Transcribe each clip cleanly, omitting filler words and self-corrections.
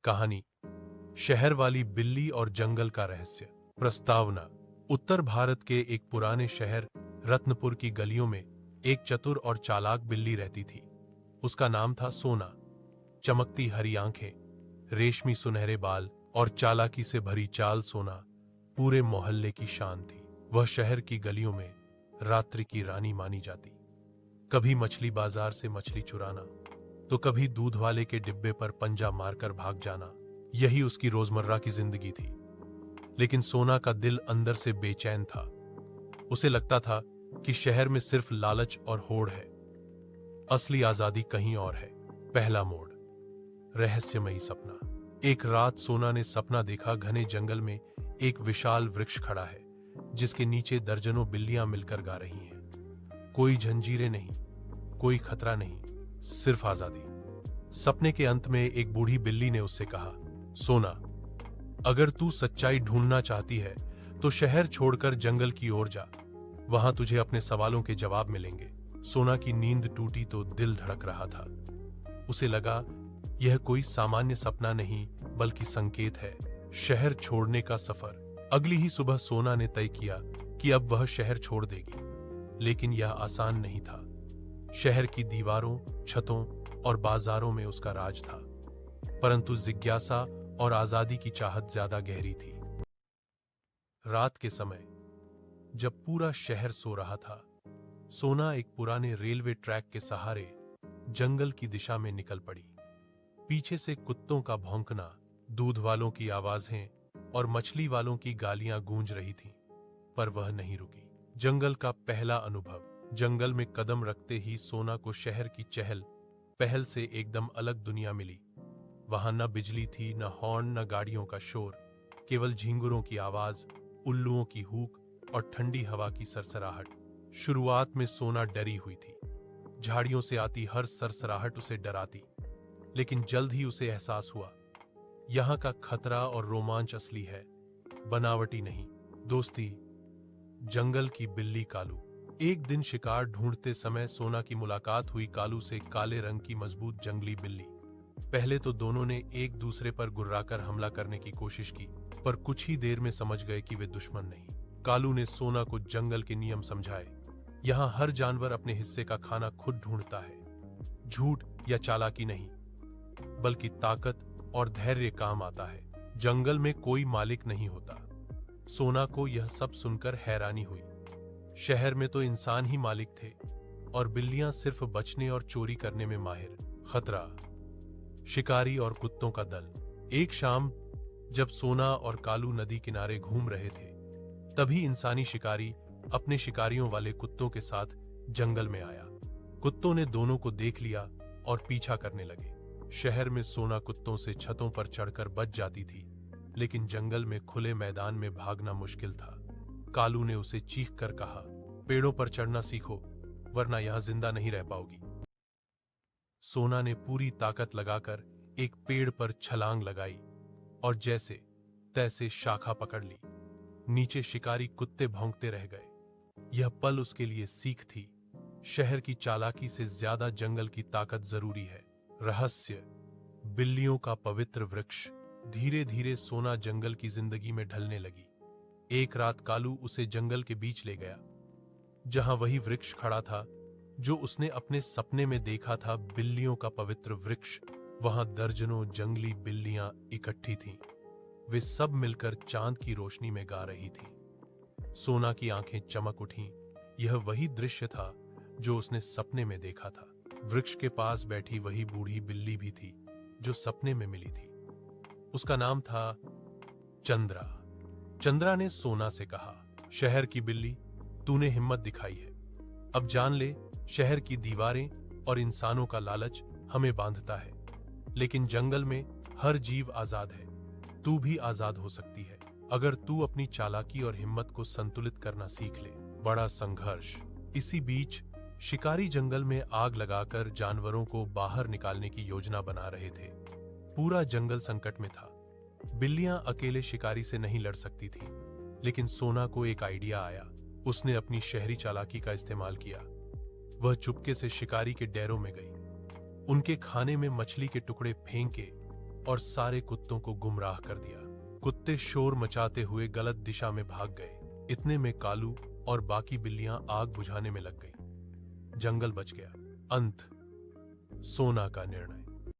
कहानी शहर वाली बिल्ली और जंगल का रहस्य। प्रस्तावना। उत्तर भारत के एक पुराने शहर रत्नपुर की गलियों में एक चतुर और चालाक बिल्ली रहती थी। उसका नाम था सोना। चमकती हरी आंखें, रेशमी सुनहरे बाल और चालाकी से भरी चाल सोना पूरे मोहल्ले की शान थी। वह शहर की गलियों में रात्रि की रानी मानी जाती। कभी मछली बाजार से मछली चुराना, तो कभी दूध वाले के डिब्बे पर पंजा मारकर भाग जाना, यही उसकी रोजमर्रा की जिंदगी थी। लेकिन सोना का दिल अंदर से बेचैन था। उसे लगता था कि शहर में सिर्फ लालच और होड़ है, असली आजादी कहीं और है। पहला मोड़, रहस्यमयी सपना। एक रात सोना ने सपना देखा, घने जंगल में एक विशाल वृक्ष खड़ा है जिसके नीचे दर्जनों बिल्लियां मिलकर गा रही हैं। कोई जंजीरें नहीं, कोई खतरा नहीं, सिर्फ आजादी। सपने के अंत में एक बूढ़ी बिल्ली ने उससे कहा, सोना, अगर तू सच्चाई ढूंढना चाहती है तो शहर छोड़कर जंगल की ओर जा। वहां तुझे अपने सवालों के जवाब मिलेंगे। सोना की नींद टूटी तो दिल धड़क रहा था। उसे लगा यह कोई सामान्य सपना नहीं बल्कि संकेत है, शहर छोड़ने का सफर। अगली ही सुबह सोना ने तय किया कि अब वह शहर छोड़ देगी। लेकिन यह आसान नहीं था। शहर की दीवारों, छतों और बाजारों में उसका राज था, परंतु जिज्ञासा और आजादी की चाहत ज्यादा गहरी थी। रात के समय जब पूरा शहर सो रहा था, सोना एक पुराने रेलवे ट्रैक के सहारे जंगल की दिशा में निकल पड़ी। पीछे से कुत्तों का भौंकना, दूध वालों की आवाजें और मछली वालों की गालियां गूंज रही थीं, पर वह नहीं रुकी। जंगल का पहला अनुभव। जंगल में कदम रखते ही सोना को शहर की चहल पहल से एकदम अलग दुनिया मिली। वहां न बिजली थी, न हॉर्न, न गाड़ियों का शोर, केवल झिंगुरों की आवाज, उल्लुओं की हूक और ठंडी हवा की सरसराहट। शुरुआत में सोना डरी हुई थी। झाड़ियों से आती हर सरसराहट उसे डराती, लेकिन जल्द ही उसे एहसास हुआ, यहां का खतरा और रोमांच असली है, बनावटी नहीं। दोस्ती। जंगल की बिल्ली कालू। एक दिन शिकार ढूंढते समय सोना की मुलाकात हुई कालू से, काले रंग की मजबूत जंगली बिल्ली। पहले तो दोनों ने एक दूसरे पर गुर्राकर हमला करने की कोशिश की, पर कुछ ही देर में समझ गए कि वे दुश्मन नहीं। कालू ने सोना को जंगल के नियम समझाए। यहाँ हर जानवर अपने हिस्से का खाना खुद ढूंढता है। झूठ या चालाकी नहीं, बल्कि ताकत और धैर्य काम आता है। जंगल में कोई मालिक नहीं होता। सोना को यह सब सुनकर हैरानी हुई। शहर में तो इंसान ही मालिक थे और बिल्लियां सिर्फ बचने और चोरी करने में माहिर। खतरा। शिकारी और कुत्तों का दल। एक शाम जब सोना और कालू नदी किनारे घूम रहे थे, तभी इंसानी शिकारी अपने शिकारियों वाले कुत्तों के साथ जंगल में आया। कुत्तों ने दोनों को देख लिया और पीछा करने लगे। शहर में सोना कुत्तों से छतों पर चढ़कर बच जाती थी, लेकिन जंगल में खुले मैदान में भागना मुश्किल था। कालू ने उसे चीख कर कहा, पेड़ों पर चढ़ना सीखो, वरना यहां जिंदा नहीं रह पाओगी। सोना ने पूरी ताकत लगाकर एक पेड़ पर छलांग लगाई और जैसे तैसे शाखा पकड़ ली। नीचे शिकारी कुत्ते भौंकते रह गए। यह पल उसके लिए सीख थी, शहर की चालाकी से ज्यादा जंगल की ताकत जरूरी है। रहस्य। बिल्लियों का पवित्र वृक्ष। धीरे धीरे सोना जंगल की जिंदगी में ढलने लगी। एक रात कालू उसे जंगल के बीच ले गया, जहां वही वृक्ष खड़ा था जो उसने अपने सपने में देखा था। बिल्लियों का पवित्र वृक्ष। वहां दर्जनों जंगली बिल्लियां इकट्ठी थीं। वे सब मिलकर चांद की रोशनी में गा रही थीं। सोना की आंखें चमक उठीं। यह वही दृश्य था जो उसने सपने में देखा था। वृक्ष के पास बैठी वही बूढ़ी बिल्ली भी थी जो सपने में मिली थी। उसका नाम था चंद्रा। चंद्रा ने सोना से कहा, शहर की बिल्ली, तूने हिम्मत दिखाई है। अब जान ले, शहर की दीवारें और इंसानों का लालच हमें बांधता है, लेकिन जंगल में हर जीव आजाद है। तू भी आजाद हो सकती है, अगर तू अपनी चालाकी और हिम्मत को संतुलित करना सीख ले। बड़ा संघर्ष। इसी बीच शिकारी जंगल में आग लगाकर जानवरों को बाहर निकालने की योजना बना रहे थे। पूरा जंगल संकट में था। बिल्लियां अकेले शिकारी से नहीं लड़ सकती थीं, लेकिन सोना को एक आइडिया आया। उसने अपनी शहरी चालाकी का इस्तेमाल किया। वह चुपके से शिकारी के डेरों में गई, उनके खाने में मछली के टुकड़े फेंके और सारे कुत्तों को गुमराह कर दिया। कुत्ते शोर मचाते हुए गलत दिशा में भाग गए। इतने में कालू और बाकी बिल्लियां आग बुझाने में लग गईं। जंगल बच गया। अंत। सोना का निर्णय।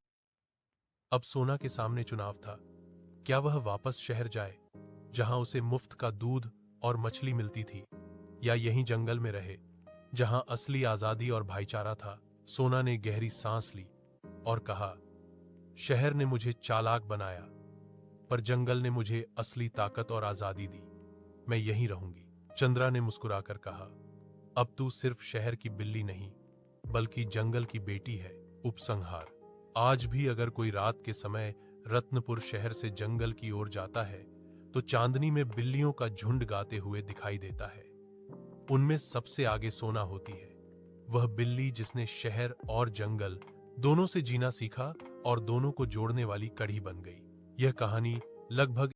अब सोना के सामने चुनाव था। क्या वह वापस शहर जाए, जहां उसे मुफ्त का दूध और मछली मिलती थी, या यहीं जंगल में रहे, जहां असली आजादी और भाईचारा था। सोना ने गहरी सांस ली और कहा, शहर ने मुझे चालाक बनाया, पर जंगल ने मुझे असली ताकत और आजादी दी। मैं यहीं रहूंगी। चंद्रा ने मुस्कुराकर कहा, अब तू सिर्फ शहर की बिल्ली नहीं, बल्कि जंगल की बेटी है। उपसंहार। आज भी अगर कोई रात के समय रत्नपुर शहर से जंगल की ओर जाता है, तो चांदनी में बिल्लियों का झुंड गाते हुए दिखाई देता है। उनमें सबसे आगे सोना होती है, वह बिल्ली जिसने शहर और जंगल दोनों से जीना सीखा और दोनों को जोड़ने वाली कड़ी बन गई। यह कहानी लगभग